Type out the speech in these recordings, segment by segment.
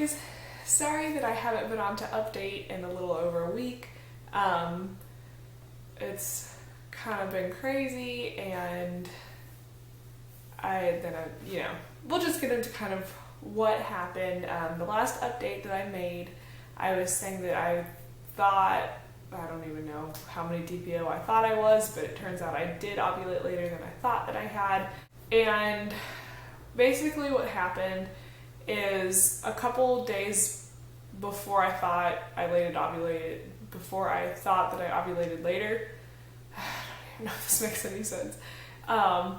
guys, sorry that I haven't been on to update in a little over a week. It's kind of been crazy, and we'll just get into kind of what happened. The last update that I made, I was saying that I don't even know how many DPO I thought I was, but it turns out I did ovulate later than I thought that I had. And basically what happened is a couple days before I thought I ovulated that I ovulated later, I don't even know if this makes any sense. I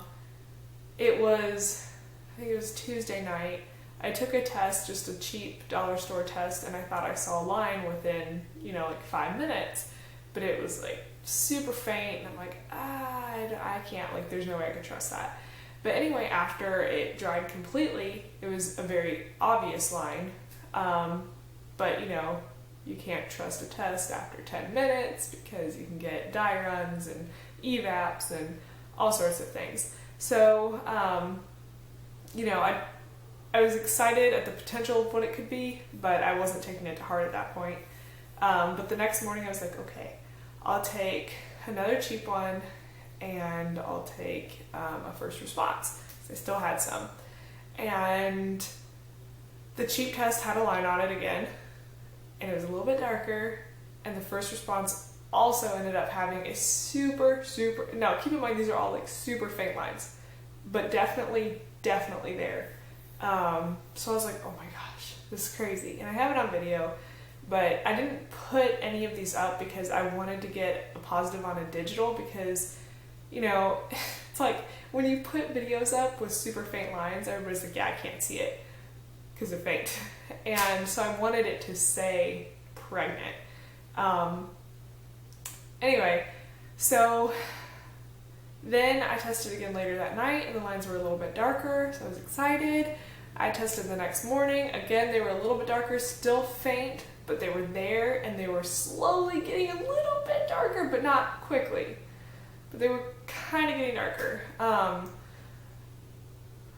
think it was Tuesday night. I took a test, just a cheap dollar store test, and I thought I saw a line within, like 5 minutes, but it was like super faint, and I'm like, I can't, like there's no way I could trust that. But anyway, after it dried completely, it was a very obvious line, but you can't trust a test after 10 minutes because you can get dye runs and EVAPs and all sorts of things. So, I was excited at the potential of what it could be, but I wasn't taking it to heart at that point. But the next morning I was like, okay, I'll take another cheap one and I'll take a first response. So I still had some. And the cheap test had a line on it again, and it was a little bit darker, and the first response also ended up having a super, now keep in mind these are all like super faint lines, but definitely there. So I was like, oh my gosh, this is crazy. And I have it on video, but I didn't put any of these up because I wanted to get a positive on a digital, because, it's like when you put videos up with super faint lines, everybody's like, yeah, I can't see it because they're faint. And so I wanted it to say pregnant. Anyway, so then I tested again later that night, and the lines were a little bit darker, so I was excited. I tested the next morning. Again, they were a little bit darker, still faint, but they were there, and they were slowly getting a little bit darker, but not quickly. But they were kind of getting darker.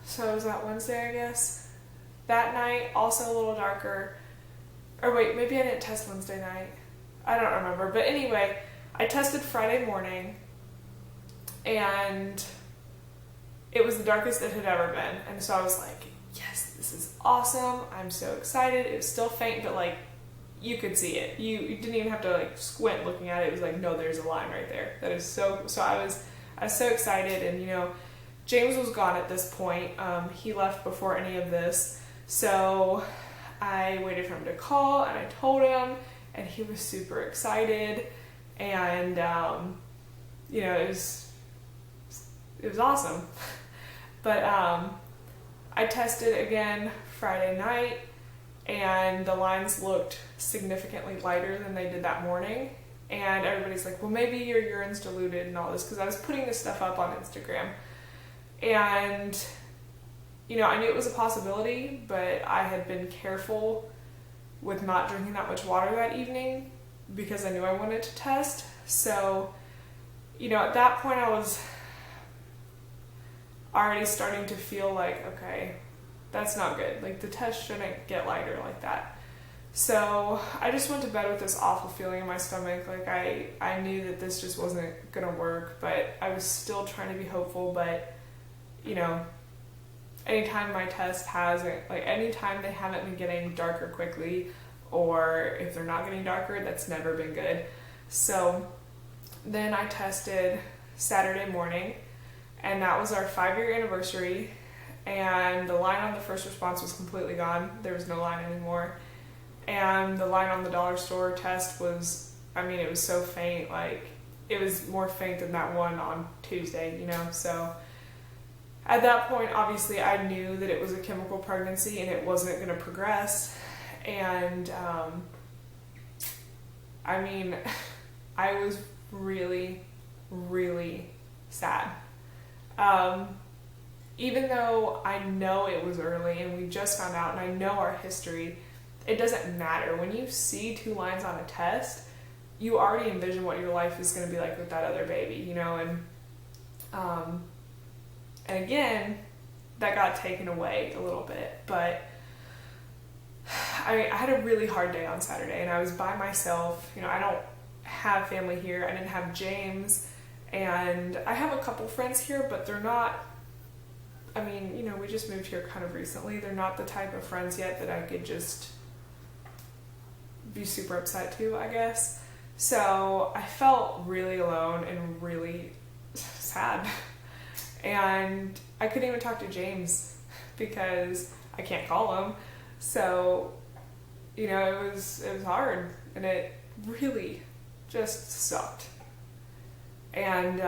So was that Wednesday, I guess? That night, also a little darker. Or wait, maybe I didn't test Wednesday night. I don't remember. But anyway, I tested Friday morning, and it was the darkest it had ever been. And so I was like, yes, this is awesome. I'm so excited. It was still faint, but like you could see it. You didn't even have to like squint looking at it. It was like, no, there's a line right there. That is so I was so excited. And James was gone at this point. He left before any of this. So I waited for him to call, and I told him, and he was super excited. And it was awesome. But I tested again Friday night, and the lines looked significantly lighter than they did that morning. And everybody's like, well, maybe your urine's diluted and all this, because I was putting this stuff up on Instagram. And, I knew it was a possibility, but I had been careful with not drinking that much water that evening because I knew I wanted to test. So, at that point I was already starting to feel like, okay, that's not good. Like the test shouldn't get lighter like that. So I just went to bed with this awful feeling in my stomach. Like I knew that this just wasn't gonna work, but I was still trying to be hopeful. But anytime my test anytime they haven't been getting darker quickly, or if they're not getting darker, that's never been good. So then I tested Saturday morning, and that was our 5-year anniversary, and the line on the first response was completely gone. There was no line anymore. And the line on the dollar store test was, it was so faint, like it was more faint than that one on Tuesday, so at that point, obviously I knew that it was a chemical pregnancy and it wasn't going to progress. And I was really, really sad. Even though I know it was early and we just found out and I know our history, it doesn't matter. When you see 2 lines on a test, you already envision what your life is going to be like with that other baby, and again, that got taken away a little bit, but I had a really hard day on Saturday, and I was by myself. You know, I don't have family here. I didn't have James, and I have a couple friends here, but they're not, I mean, you know, we just moved here kind of recently. They're not the type of friends yet that I could just be super upset to, I guess. So I felt really alone and really sad. And I couldn't even talk to James because I can't call him. So, you know, it was hard, and it really just sucked. And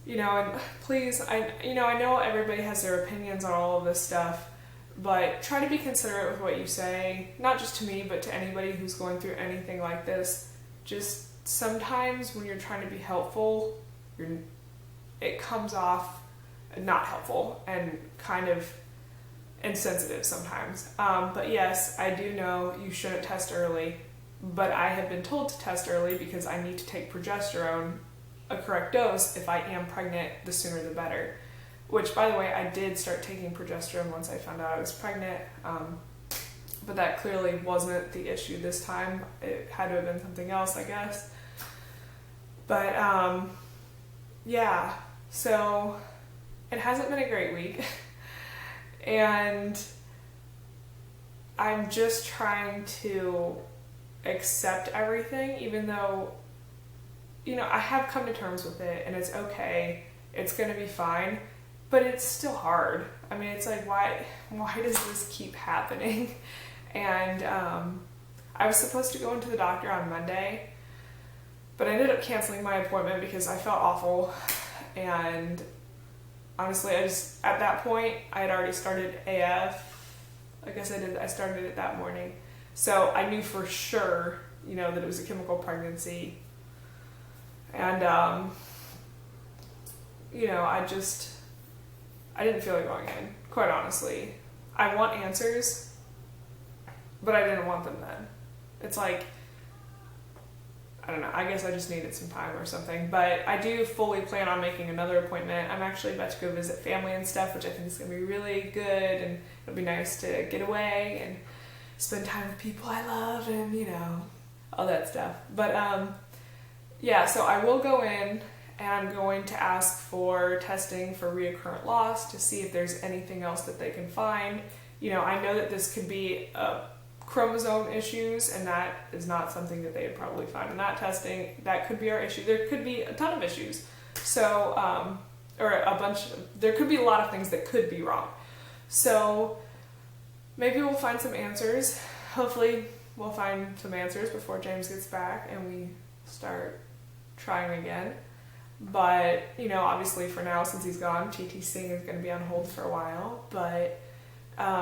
you know, and please, I know everybody has their opinions on all of this stuff, but try to be considerate with what you say, not just to me, but to anybody who's going through anything like this. Just sometimes when you're trying to be helpful, it comes off not helpful and kind of insensitive sometimes. But yes, I do know you shouldn't test early, but I have been told to test early because I need to take progesterone, a correct dose, if I am pregnant. The sooner the better. Which, by the way, I did start taking progesterone once I found out I was pregnant, but that clearly wasn't the issue this time. It had to have been something else, I guess. But yeah, so it hasn't been a great week. And I'm just trying to accept everything, even though, you know, I have come to terms with it and it's okay. It's going to be fine, but it's still hard. I mean, it's like, why does this keep happening? And I was supposed to go into the doctor on Monday, but I ended up canceling my appointment because I felt awful. And honestly, at that point, I had already started AF. I guess I started it that morning. So I knew for sure, you know, that it was a chemical pregnancy. And, you know, I didn't feel like going in, quite honestly. I want answers, but I didn't want them then. It's like, I don't know, I guess I just needed some time or something. But I do fully plan on making another appointment. I'm actually about to go visit family and stuff, which I think is going to be really good, and it'll be nice to get away and spend time with people I love and, you know, all that stuff. But yeah, so I will go in, and I'm going to ask for testing for recurrent loss to see if there's anything else that they can find. You know, I know that this could be chromosome issues, and that is not something that they would probably find in that testing. That could be our issue. There could be a ton of issues. So, there could be a lot of things that could be wrong. So maybe we'll find some answers. Hopefully we'll find some answers before James gets back and we start trying again. But, you know, obviously for now, since he's gone, TTCing is going to be on hold for a while. But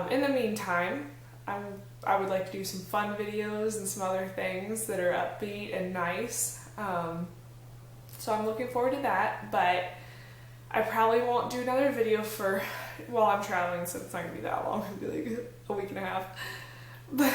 in the meantime, I would like to do some fun videos and some other things that are upbeat and nice. So I'm looking forward to that. But I probably won't do another video while I'm traveling, so it's not going to be that long. It'll be like a week and a half. But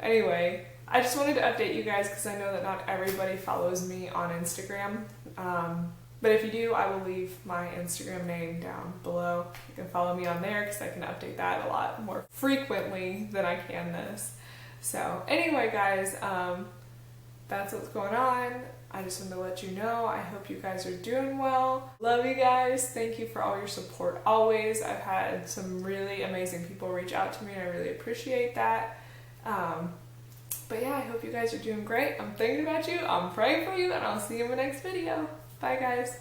anyway, I just wanted to update you guys because I know that not everybody follows me on Instagram. But if you do, I will leave my Instagram name down below. You can follow me on there because I can update that a lot more frequently than I can this. So anyway, guys, that's what's going on. I just wanted to let you know. I hope you guys are doing well. Love you guys. Thank you for all your support always. I've had some really amazing people reach out to me, and I really appreciate that. But yeah, I hope you guys are doing great. I'm thinking about you, I'm praying for you, and I'll see you in the next video. Bye, guys.